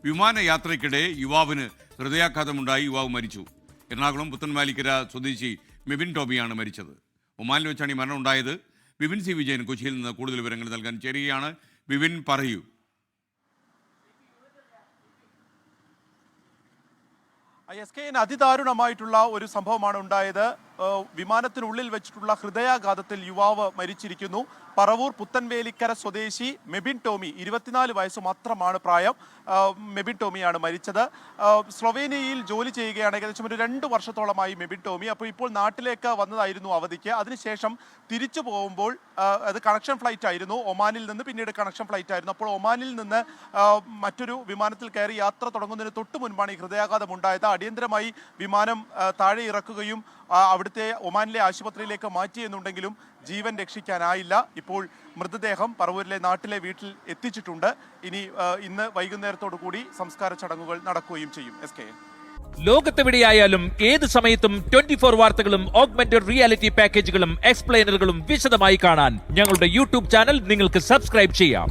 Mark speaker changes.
Speaker 1: വിമാനയാത്രയ്ക്കിടെ യുവാവിന് ഹൃദയാഘാതമുണ്ടായി യുവാവ് മരിച്ചു. എറണാകുളം പുത്തൻമാലിക്കര സ്വദേശി മെബിൻ ടോമിയാണ് മരിച്ചത്. ഒമാനിൽ വെച്ചാണ് ഈ മരണം ഉണ്ടായത്. വിപിൻ സി വിജയൻ കൊച്ചിയിൽ നിന്ന് കൂടുതൽ വിവരങ്ങൾ നൽകാൻ ചേരുകയാണ്. വിപിൻ, പറയൂ.
Speaker 2: SKN അതിദാരുണമായിട്ടുള്ള ഒരു സംഭവമാണ് ഉണ്ടായത്. വിമാനത്തിനുള്ളിൽ വെച്ചിട്ടുള്ള ഹൃദയാഘാതത്തിൽ യുവാവ് മരിച്ചിരിക്കുന്നു. പറവൂർ പുത്തൻവേലിക്കര സ്വദേശി മെബിൻ ടോമി, 24 വയസ്സ് മാത്രമാണ് പ്രായം. മെബിൻ ടോമിയാണ് മരിച്ചത്. സ്ലൊവേനിയയിൽ ജോലി ചെയ്യുകയാണ്. ഏകദേശം ഒരു 2 വർഷത്തോളമായി മെബിൻ ടോമി. അപ്പോൾ ഇപ്പോൾ നാട്ടിലേക്ക് വന്നതായിരുന്നു അവധിക്ക്. അതിനുശേഷം തിരിച്ചു പോകുമ്പോൾ അത് കണക്ഷൻ ഫ്ലൈറ്റ് ആയിരുന്നു. ഒമാനിൽ നിന്ന് പിന്നീട് കണക്ഷൻ ഫ്ലൈറ്റ് ആയിരുന്നു. അപ്പോൾ ഒമാനിൽ നിന്ന് മറ്റൊരു വിമാനത്തിൽ കയറി യാത്ര തുടങ്ങുന്നതിന് തൊട്ട് മുൻപാണ് ഈ ഹൃദയാഘാതം ഉണ്ടായത്. അടിയന്തരമായി വിമാനം താഴെ ഇറക്കുകയും അവിടുത്തെ ഒമാനിലെ ആശുപത്രിയിലേക്ക് മാറ്റിയെന്നുണ്ടെങ്കിലും ജീവൻ രക്ഷിക്കാനായില്ല. ഇപ്പോൾ മൃതദേഹം പറവൂരിലെ നാട്ടിലെ വീട്ടിൽ എത്തിച്ചിട്ടുണ്ട്. ഇന്ന് വൈകുന്നേരത്തോടു കൂടി സംസ്കാര ചടങ്ങുകൾ നടക്കുകയും ചെയ്യും. SKN
Speaker 3: ലോകത്തെവിടെയായാലും ഏത് സമയത്തും 24 വാർത്തകളും ഓഗ്മെന്റഡ് റിയാലിറ്റി പാക്കേജുകളും എക്സ്പ്ലെയിനറുകളും വിശദമായി കാണാൻ ഞങ്ങളുടെ യൂട്യൂബ് ചാനൽ നിങ്ങൾക്ക് സബ്സ്ക്രൈബ് ചെയ്യാം.